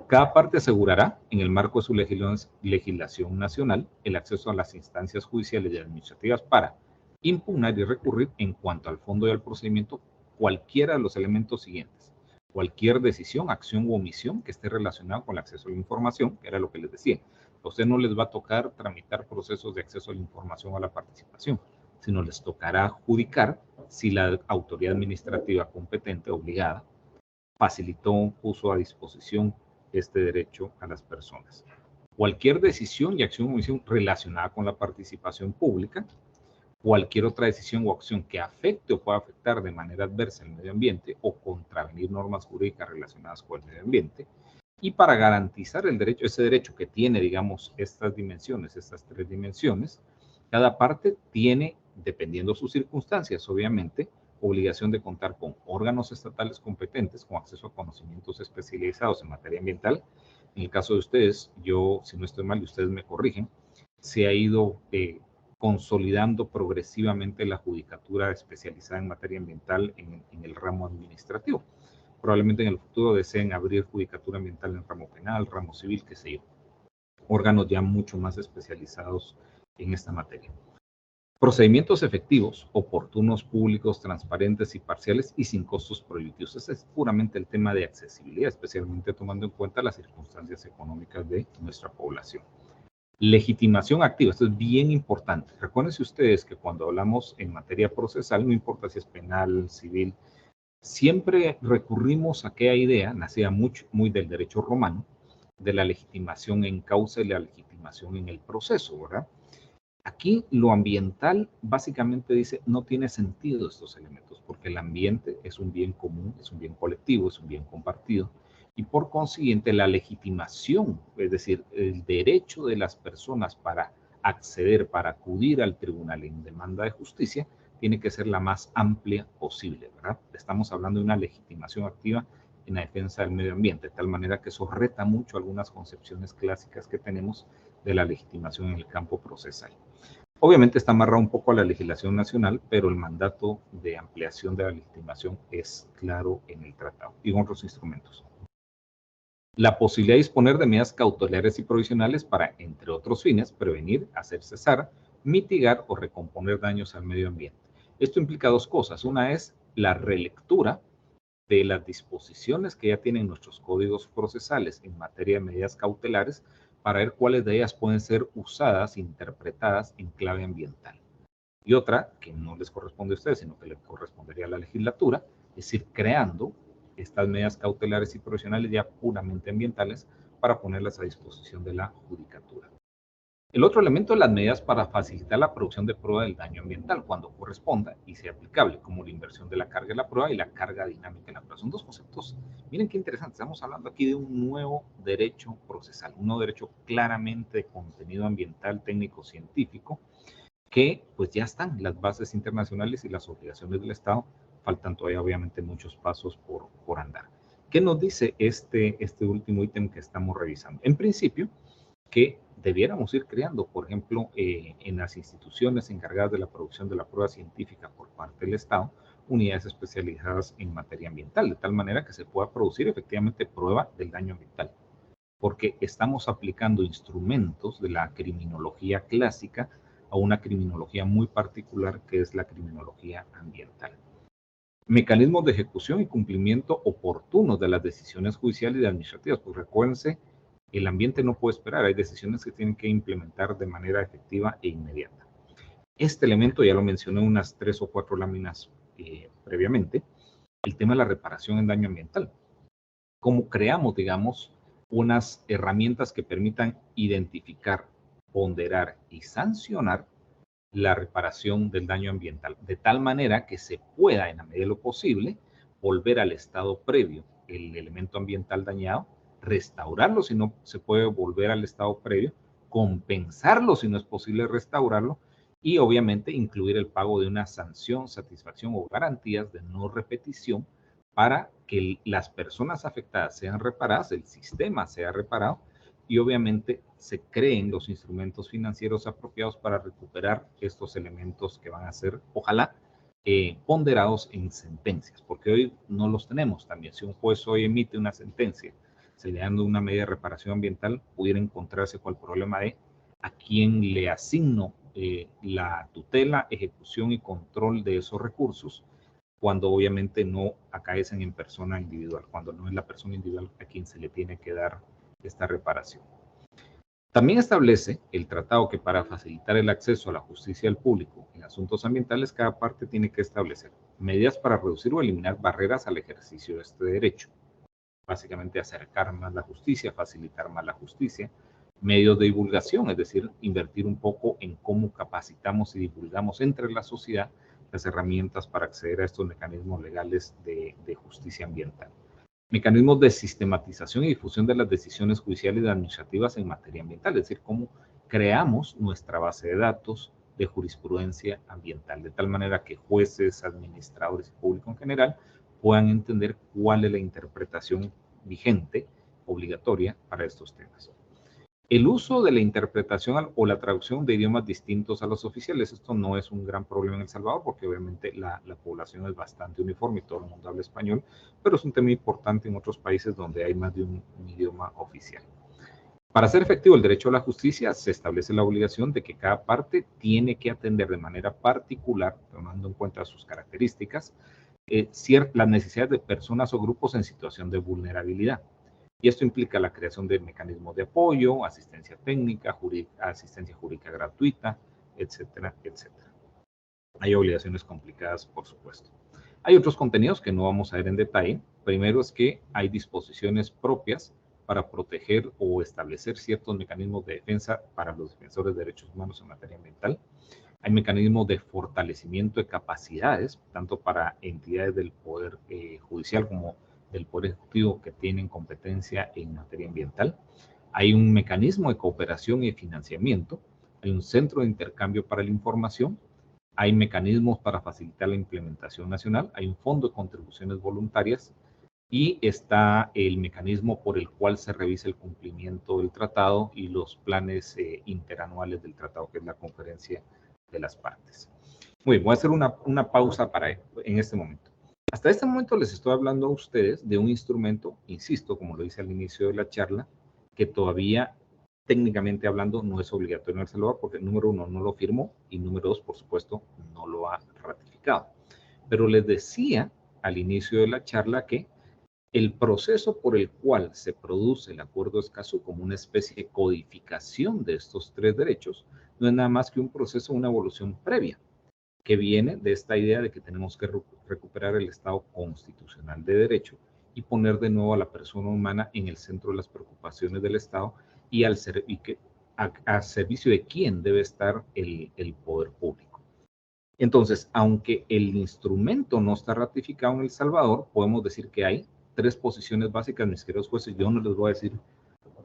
Cada parte asegurará, en el marco de su legislación nacional, el acceso a las instancias judiciales y administrativas para impugnar y recurrir en cuanto al fondo y al procedimiento cualquiera de los elementos siguientes. Cualquier decisión, acción u omisión que esté relacionada con el acceso a la información, que era lo que les decía. A usted no les va a tocar tramitar procesos de acceso a la información o a la participación, sino les tocará adjudicar si la autoridad administrativa competente, obligada, facilitó, puso a disposición este derecho a las personas. Cualquier decisión y acción o omisión relacionada con la participación pública, cualquier otra decisión o acción que afecte o pueda afectar de manera adversa el medio ambiente o contravenir normas jurídicas relacionadas con el medio ambiente. Y para garantizar el derecho, ese derecho que tiene, digamos, estas dimensiones, estas tres dimensiones, cada parte tiene, dependiendo de sus circunstancias, obviamente, obligación de contar con órganos estatales competentes con acceso a conocimientos especializados en materia ambiental. En el caso de ustedes, yo, si no estoy mal y ustedes me corrigen, se ha ido consolidando progresivamente la judicatura especializada en materia ambiental en el ramo administrativo. Probablemente en el futuro deseen abrir judicatura ambiental en ramo penal, ramo civil, qué sé yo. Órganos ya mucho más especializados en esta materia. Procedimientos efectivos, oportunos, públicos, transparentes y parciales y sin costos prohibitivos. Ese es puramente el tema de accesibilidad, especialmente tomando en cuenta las circunstancias económicas de nuestra población. Legitimación activa, esto es bien importante. Recuérdense ustedes que cuando hablamos en materia procesal, no importa si es penal, civil, siempre recurrimos a aquella idea, nacida muy del derecho romano, de la legitimación en causa y la legitimación en el proceso, ¿verdad? Aquí lo ambiental básicamente dice no tiene sentido estos elementos porque el ambiente es un bien común, es un bien colectivo, es un bien compartido y por consiguiente la legitimación, es decir, el derecho de las personas para acceder, para acudir al tribunal en demanda de justicia, tiene que ser la más amplia posible, ¿verdad? Estamos hablando de una legitimación activa en la defensa del medio ambiente, de tal manera que eso reta mucho algunas concepciones clásicas que tenemos de la legitimación en el campo procesal. Obviamente está amarrado un poco a la legislación nacional, pero el mandato de ampliación de la legitimación es claro en el tratado y en otros instrumentos. La posibilidad de disponer de medidas cautelares y provisionales para, entre otros fines, prevenir, hacer cesar, mitigar o recomponer daños al medio ambiente. Esto implica dos cosas. Una es la relectura de las disposiciones que ya tienen nuestros códigos procesales en materia de medidas cautelares para ver cuáles de ellas pueden ser usadas, interpretadas en clave ambiental. Y otra, que no les corresponde a ustedes, sino que le correspondería a la legislatura, es ir creando estas medidas cautelares y provisionales ya puramente ambientales para ponerlas a disposición de la judicatura. El otro elemento es las medidas para facilitar la producción de prueba del daño ambiental cuando corresponda y sea aplicable, como la inversión de la carga de la prueba y la carga dinámica de la prueba. Son dos conceptos, miren qué interesante, estamos hablando aquí de un nuevo derecho procesal, un nuevo derecho claramente de contenido ambiental, técnico, científico, que pues ya están las bases internacionales y las obligaciones del Estado, faltan todavía obviamente muchos pasos por andar. ¿Qué nos dice este último ítem que estamos revisando? En principio, que debiéramos ir creando, por ejemplo, en las instituciones encargadas de la producción de la prueba científica por parte del Estado, unidades especializadas en materia ambiental, de tal manera que se pueda producir efectivamente prueba del daño ambiental, porque estamos aplicando instrumentos de la criminología clásica a una criminología muy particular que es la criminología ambiental. Mecanismos de ejecución y cumplimiento oportunos de las decisiones judiciales y administrativas. Pues recuérdense, el ambiente no puede esperar, hay decisiones que tienen que implementar de manera efectiva e inmediata. Este elemento ya lo mencioné unas 3 o 4 láminas previamente, el tema de la reparación en daño ambiental. Cómo creamos, digamos, unas herramientas que permitan identificar, ponderar y sancionar la reparación del daño ambiental, de tal manera que se pueda, en la medida de lo posible, volver al estado previo el elemento ambiental dañado, restaurarlo si no se puede volver al estado previo, compensarlo si no es posible restaurarlo y obviamente incluir el pago de una sanción, satisfacción o garantías de no repetición para que las personas afectadas sean reparadas, el sistema sea reparado y obviamente se creen los instrumentos financieros apropiados para recuperar estos elementos que van a ser, ojalá, ponderados en sentencias, porque hoy no los tenemos también. Si un juez hoy emite una sentencia señalando una medida de reparación ambiental, pudiera encontrarse con el problema de a quién le asigno la tutela, ejecución y control de esos recursos, cuando obviamente no acaecen en persona individual, cuando no es la persona individual a quien se le tiene que dar esta reparación. También establece el tratado que para facilitar el acceso a la justicia del público en asuntos ambientales, cada parte tiene que establecer medidas para reducir o eliminar barreras al ejercicio de este derecho. Básicamente acercar más la justicia, facilitar más la justicia, medios de divulgación, es decir, invertir un poco en cómo capacitamos y divulgamos entre la sociedad las herramientas para acceder a estos mecanismos legales de justicia ambiental. Mecanismos de sistematización y difusión de las decisiones judiciales y administrativas en materia ambiental, es decir, cómo creamos nuestra base de datos de jurisprudencia ambiental, de tal manera que jueces, administradores y público en general puedan entender cuál es la interpretación vigente, obligatoria para estos temas. El uso de la interpretación o la traducción de idiomas distintos a los oficiales, esto no es un gran problema en El Salvador porque obviamente la población es bastante uniforme y todo el mundo habla español, pero es un tema importante en otros países donde hay más de un idioma oficial. Para ser efectivo el derecho a la justicia, se establece la obligación de que cada parte tiene que atender de manera particular, tomando en cuenta sus características, las necesidades de personas o grupos en situación de vulnerabilidad. Y esto implica la creación de mecanismos de apoyo, asistencia técnica, asistencia jurídica gratuita, etcétera, etcétera. Hay obligaciones complicadas, por supuesto. Hay otros contenidos que no vamos a ver en detalle. Primero es que hay disposiciones propias para proteger o establecer ciertos mecanismos de defensa para los defensores de derechos humanos en materia ambiental. Hay mecanismos de fortalecimiento de capacidades, tanto para entidades del Poder Judicial como del Poder Ejecutivo que tienen competencia en materia ambiental. Hay un mecanismo de cooperación y financiamiento. Hay un centro de intercambio para la información. Hay mecanismos para facilitar la implementación nacional. Hay un fondo de contribuciones voluntarias. Y está el mecanismo por el cual se revisa el cumplimiento del tratado y los planes interanuales del tratado, que es la conferencia de las partes. Muy bien, voy a hacer una pausa en este momento. Hasta este momento les estoy hablando a ustedes de un instrumento, insisto, como lo hice al inicio de la charla, que todavía técnicamente hablando no es obligatorio en El Salvador porque número 1 no lo firmó y número 2, por supuesto, no lo ha ratificado. Pero les decía al inicio de la charla que el proceso por el cual se produce el Acuerdo de Escazú como una especie de codificación de estos 3 derechos no es nada más que un proceso, una evolución previa, que viene de esta idea de que tenemos que recuperar el Estado constitucional de derecho y poner de nuevo a la persona humana en el centro de las preocupaciones del Estado y al servicio de quién debe estar el poder público. Entonces, aunque el instrumento no está ratificado en El Salvador, podemos decir que hay 3 posiciones básicas, mis queridos jueces. Yo no les voy a decir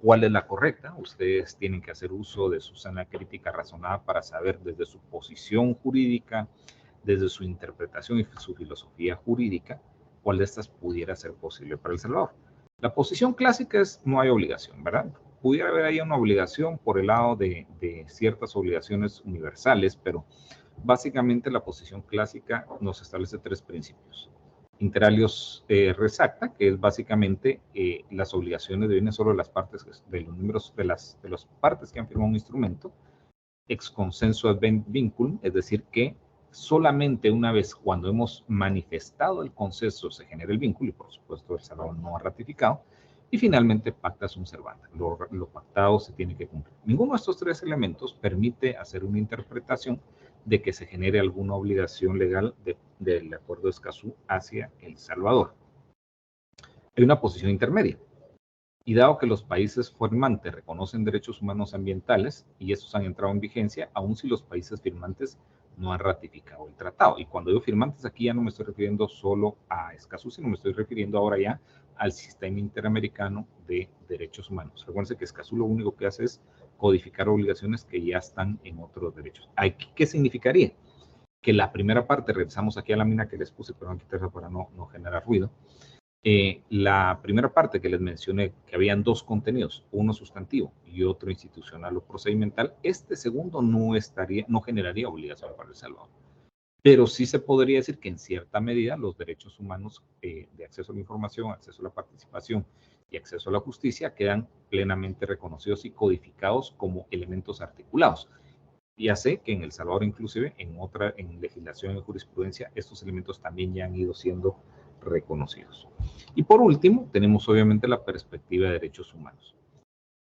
cuál es la correcta. Ustedes tienen que hacer uso de su sana crítica razonada para saber desde su posición jurídica, desde su interpretación y su filosofía jurídica, cuál de estas pudiera ser posible para El Salvador. La posición clásica es no hay obligación, ¿verdad? Pudiera haber ahí una obligación por el lado de ciertas obligaciones universales, pero básicamente la posición clásica nos establece 3 principios. Inter res acta, que es básicamente las obligaciones vienen solo de las partes, de los números de las partes que han firmado un instrumento. Ex consenso ad vinculum, es decir, que solamente una vez cuando hemos manifestado el consenso se genera el vínculo, y por supuesto El Salvador no ha ratificado. Y finalmente, pacta sunt servanda. Lo pactado se tiene que cumplir. Ninguno de estos 3 elementos permite hacer una interpretación de que se genere alguna obligación legal del Acuerdo de Escazú hacia El Salvador. Hay una posición intermedia. Y dado que los países firmantes reconocen derechos humanos ambientales y estos han entrado en vigencia, aun si los países firmantes no han ratificado el tratado. Y cuando digo firmantes, aquí ya no me estoy refiriendo solo a Escazú, sino me estoy refiriendo ahora ya al sistema interamericano de derechos humanos. Recuerden que Escazú lo único que hace es codificar obligaciones que ya están en otros derechos. ¿Qué significaría? Que la primera parte, regresamos aquí a la mina que les puse, pero no quitarla para no generar ruido. La primera parte que les mencioné, que habían 2 contenidos, uno sustantivo y otro institucional o procedimental, este segundo no generaría obligación para El Salvador. Pero sí se podría decir que en cierta medida los derechos humanos de acceso a la información, acceso a la participación y acceso a la justicia quedan plenamente reconocidos y codificados como elementos articulados. Ya sé que en El Salvador, inclusive en legislación y jurisprudencia, estos elementos también ya han ido siendo reconocidos. Y por último, tenemos obviamente la perspectiva de derechos humanos.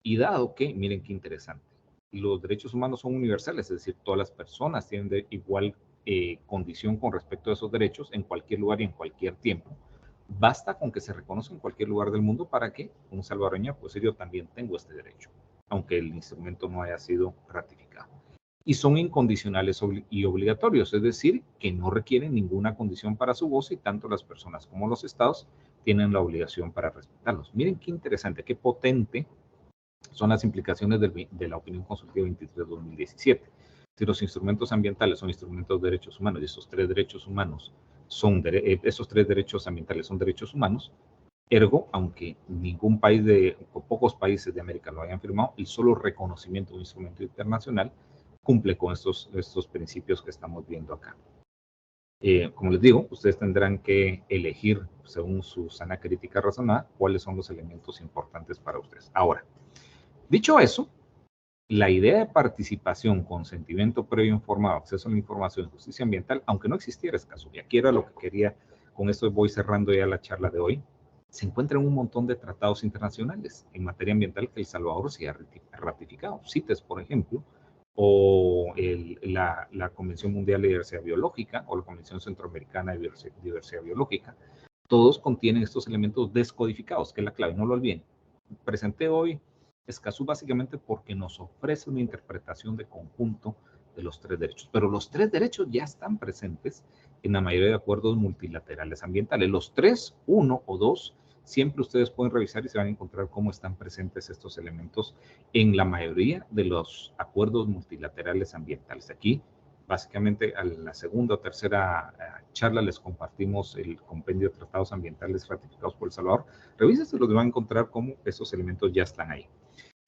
Y dado que, miren qué interesante, los derechos humanos son universales, es decir, todas las personas tienen de igual condición con respecto a esos derechos en cualquier lugar y en cualquier tiempo. Basta con que se reconozca en cualquier lugar del mundo para que un salvadoreño, pues yo también tengo este derecho, aunque el instrumento no haya sido ratificado. Y son incondicionales y obligatorios, es decir, que no requieren ninguna condición para su goce y tanto las personas como los estados tienen la obligación para respetarlos. Miren qué interesante, qué potente son las implicaciones de la opinión consultiva 23-2017. Si los instrumentos ambientales son instrumentos de derechos humanos y esos 3 derechos humanos esos 3 derechos ambientales son derechos humanos, ergo, aunque ningún país o pocos países de América lo hayan firmado, el solo reconocimiento de un instrumento internacional cumple con estos principios que estamos viendo acá. Como les digo, ustedes tendrán que elegir, según su sana crítica razonada, cuáles son los elementos importantes para ustedes. Ahora, dicho eso, la idea de participación, consentimiento previo informado, acceso a la información, justicia ambiental, aunque no existiera Escazú, y aquí era lo que quería, con esto voy cerrando ya la charla de hoy, se encuentra en un montón de tratados internacionales en materia ambiental que El Salvador sí ha ratificado. CITES, por ejemplo, o la Convención Mundial de Diversidad Biológica o la Convención Centroamericana de Diversidad Biológica. Todos contienen estos elementos descodificados, que es la clave, no lo olviden. Presenté hoy Escazú básicamente porque nos ofrece una interpretación de conjunto de los 3 derechos. Pero los 3 derechos ya están presentes en la mayoría de acuerdos multilaterales ambientales. Los 3, 1 o 2, siempre ustedes pueden revisar y se van a encontrar cómo están presentes estos elementos en la mayoría de los acuerdos multilaterales ambientales. Aquí, básicamente, a la segunda o tercera charla les compartimos el compendio de tratados ambientales ratificados por El Salvador. Revísense, los van a encontrar cómo esos elementos ya están ahí.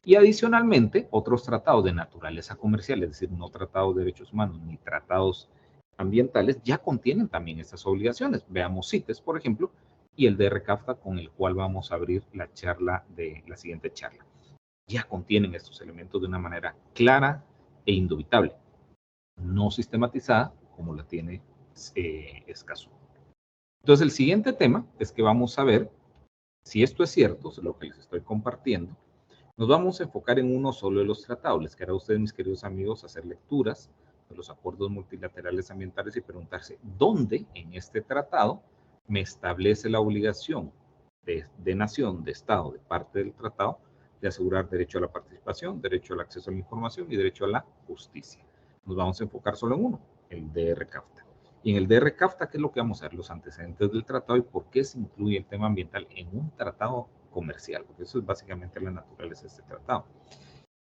Y adicionalmente, otros tratados de naturaleza comercial, es decir, no tratados de derechos humanos ni tratados ambientales, ya contienen también estas obligaciones. Veamos CITES, por ejemplo, y el DR-CAFTA, con el cual vamos a abrir la charla de la siguiente charla. Ya contienen estos elementos de una manera clara e indubitable, no sistematizada como la tiene Escazú. Entonces, el siguiente tema es que vamos a ver si esto es cierto, es lo que les estoy compartiendo. Nos vamos a enfocar en uno solo de los tratados. Les queda a ustedes, mis queridos amigos, hacer lecturas de los acuerdos multilaterales ambientales y preguntarse dónde en este tratado me establece la obligación de nación, de Estado, de parte del tratado, de asegurar derecho a la participación, derecho al acceso a la información y derecho a la justicia. Nos vamos a enfocar solo en uno, el DR-CAFTA. Y en el DR-CAFTA, ¿qué es lo que vamos a ver? Los antecedentes del tratado y por qué se incluye el tema ambiental en un tratado comercial, porque eso es básicamente la naturaleza de este tratado.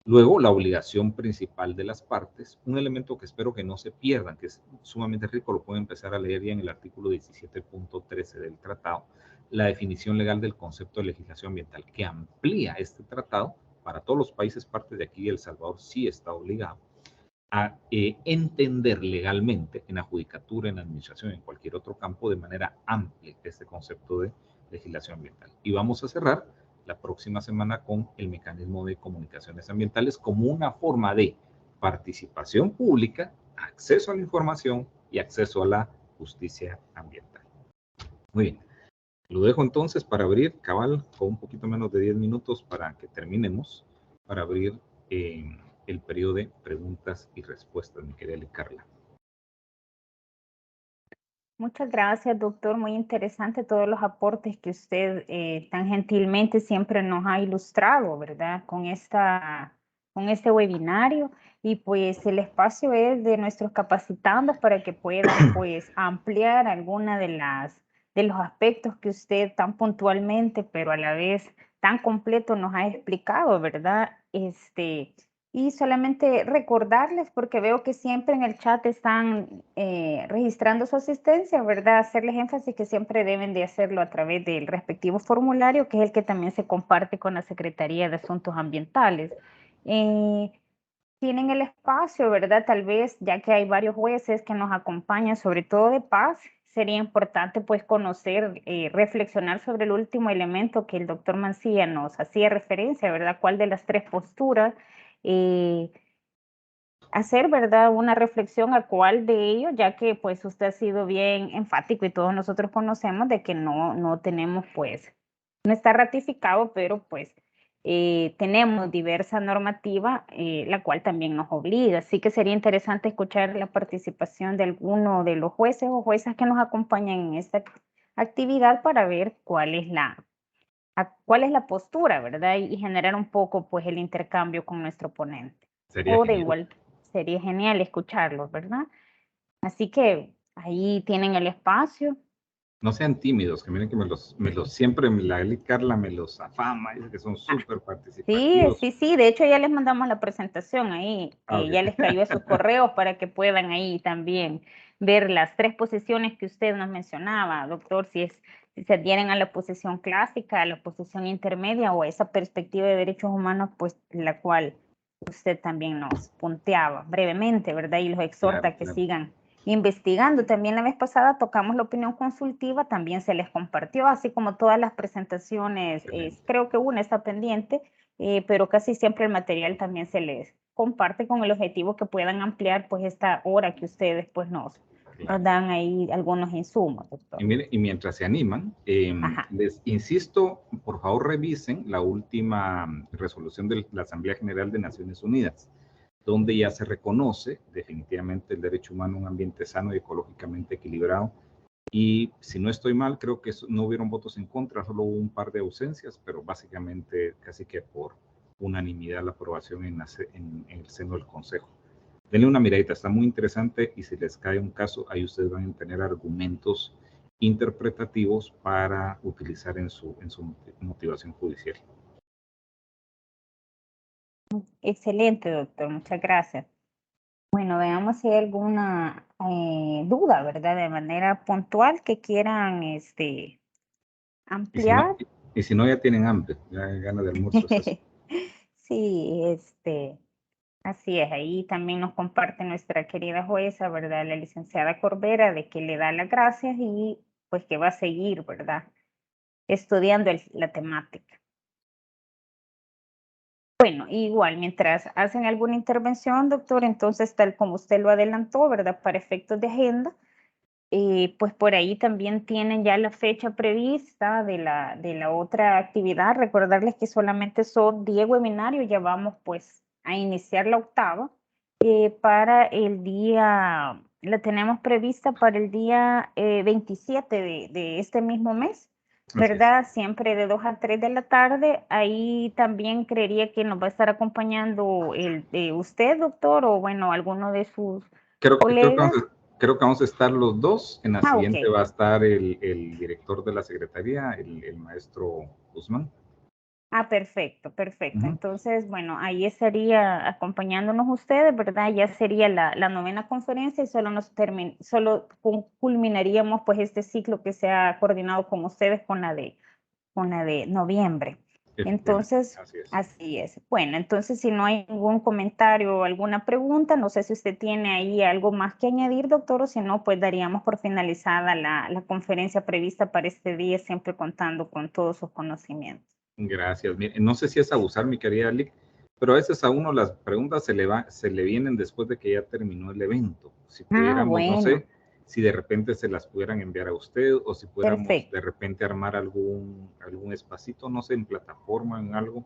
Luego, la obligación principal de las partes, un elemento que espero que no se pierdan, que es sumamente rico, lo pueden empezar a leer ya en el artículo 17.13 del tratado, la definición legal del concepto de legislación ambiental, que amplía este tratado para todos los países partes de aquí. El Salvador sí está obligado a entender legalmente en adjudicatura, en administración, en cualquier otro campo, de manera amplia este concepto de legislación ambiental. Y vamos a cerrar la próxima semana con el mecanismo de comunicaciones ambientales como una forma de participación pública, acceso a la información y acceso a la justicia ambiental. Muy bien. Lo dejo entonces para abrir, cabal, con un poquito menos de 10 minutos para que terminemos, para abrir el periodo de preguntas y respuestas, mi querida Carla. Muchas gracias, doctor. Muy interesante todos los aportes que usted tan gentilmente siempre nos ha ilustrado, ¿verdad? Con este webinario. Y pues el espacio es de nuestros capacitandos para que puedan pues ampliar alguna de los aspectos que usted tan puntualmente, pero a la vez tan completo nos ha explicado, ¿verdad? Y solamente recordarles, porque veo que siempre en el chat están registrando su asistencia, ¿verdad? Hacerles énfasis que siempre deben de hacerlo a través del respectivo formulario, que es el que también se comparte con la Secretaría de Asuntos Ambientales. Tienen el espacio, ¿verdad? Tal vez, ya que hay varios jueces que nos acompañan, sobre todo de paz, sería importante pues conocer, reflexionar sobre el último elemento que el doctor Mancilla nos hacía referencia, ¿verdad? ¿Cuál de las 3 posturas? Hacer, ¿verdad?, una reflexión a cuál de ellos, ya que pues usted ha sido bien enfático y todos nosotros conocemos de que no tenemos pues, no está ratificado, pero pues tenemos diversa normativa, la cual también nos obliga. Así que sería interesante escuchar la participación de alguno de los jueces o juezas que nos acompañan en esta actividad para ver cuál es la postura, ¿verdad? Y generar un poco pues el intercambio con nuestro ponente. Sería O de genial. igual, sería genial escucharlos, ¿verdad? Así que ahí tienen el espacio. No sean tímidos, que miren que siempre la Carla me los afama, dice que son Ah, súper sí, participativos. sí, sí, de hecho ya les mandamos la presentación ahí, Okay. ya les cayó a sus correos para que puedan ahí también ver las 3 posiciones que usted nos mencionaba, doctor, si se adhieren a la posición clásica, a la posición intermedia o a esa perspectiva de derechos humanos, pues la cual usted también nos punteaba brevemente, ¿verdad? Y los exhorta Claro, a que claro. sigan investigando. También la vez pasada tocamos la opinión consultiva, también se les compartió, así como todas las presentaciones, creo que una está pendiente, pero casi siempre el material también se les comparte con el objetivo que puedan ampliar pues esta hora que ustedes pues nos dan ahí algunos insumos, doctor. Y mientras se animan, Ajá. les insisto, por favor revisen la última resolución de la Asamblea General de Naciones Unidas, donde ya se reconoce definitivamente el derecho humano a un ambiente sano y ecológicamente equilibrado. Y si no estoy mal, creo que no hubieron votos en contra, solo hubo un par de ausencias, pero básicamente casi que por unanimidad la aprobación en el seno del Consejo. denle una miradita, está muy interesante y si les cae un caso, ahí ustedes van a tener argumentos interpretativos para utilizar en su motivación judicial. Excelente, doctor, muchas gracias. Bueno, veamos si hay alguna duda, ¿verdad? De manera puntual que quieran ampliar. Y si no ya tienen hambre, ya gana de almuerzo. Sí, así es. Ahí también nos comparte nuestra querida jueza, ¿verdad? La licenciada Corbera, de que le da las gracias y pues que va a seguir, ¿verdad? Estudiando la temática. Bueno, igual, mientras hacen alguna intervención, doctor, entonces, tal como usted lo adelantó, ¿verdad? Para efectos de agenda, pues por ahí también tienen ya la fecha prevista de la otra actividad. Recordarles que solamente son 10 webinarios, ya vamos pues a iniciar la octava. Para el día, la tenemos prevista para el día 27 de este mismo mes, ¿verdad? Siempre de 2 a 3 de la tarde. Ahí también creería que nos va a estar acompañando usted, doctor, o bueno, alguno de sus colegas. Creo que vamos a estar los dos. En la siguiente Okay. va a estar el director de la Secretaría, el maestro Guzmán. Perfecto, perfecto. Entonces, bueno, ahí estaría acompañándonos ustedes, ¿verdad? Ya sería la novena conferencia y solo culminaríamos pues este ciclo que se ha coordinado con ustedes con la de noviembre. Entonces, así es. Bueno, entonces si no hay ningún comentario o alguna pregunta, no sé si usted tiene ahí algo más que añadir, doctor, o si no, pues daríamos por finalizada la conferencia prevista para este día, siempre contando con todos sus conocimientos. Gracias. Mire, no sé si es abusar, mi querida Lick, pero a veces a uno las preguntas se le vienen después de que ya terminó el evento. Si pudiéramos, Bueno. no sé, si de repente se las pudieran enviar a usted o si pudiéramos Perfecto. de repente armar algún espacito, no sé, en plataforma, en algo,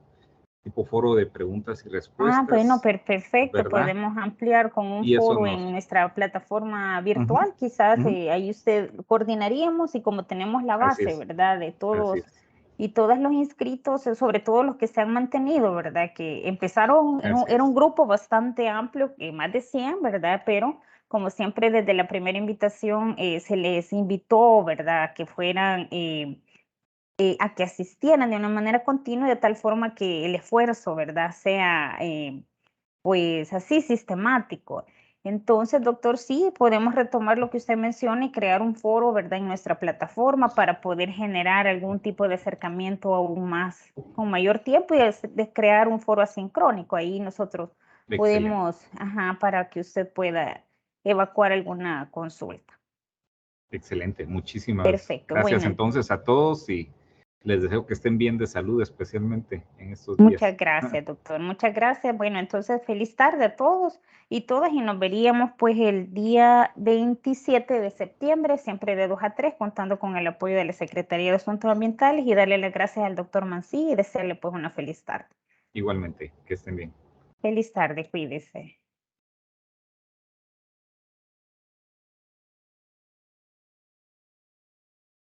tipo foro de preguntas y respuestas. Bueno, perfecto. ¿verdad? Podemos ampliar con un foro en nuestra plataforma virtual. Quizás ahí usted coordinaríamos y como tenemos la base, ¿verdad? De todos y todos los inscritos, sobre todo los que se han mantenido, ¿verdad? Que empezaron, era un grupo bastante amplio, más de 100, ¿verdad? Pero como siempre desde la primera invitación se les invitó, ¿verdad? A que fueran... a que asistieran de una manera continua, de tal forma que el esfuerzo, ¿verdad?, sea pues así sistemático. Entonces, doctor, sí, podemos retomar lo que usted menciona y crear un foro, ¿verdad?, en nuestra plataforma para poder generar algún tipo de acercamiento aún más, con mayor tiempo y de crear un foro asincrónico. Ahí nosotros podemos, para que usted pueda evacuar alguna consulta. Excelente, muchísimas gracias entonces a todos y les deseo que estén bien de salud, especialmente en estos días. Muchas gracias, doctor. Muchas gracias. Bueno, entonces feliz tarde a todos y todas y nos veríamos pues el día 27 de septiembre, siempre de 2 a 3, contando con el apoyo de la Secretaría de Asuntos Ambientales y darle las gracias al doctor Mancí y desearle pues una feliz tarde. Igualmente, que estén bien. Feliz tarde, cuídese.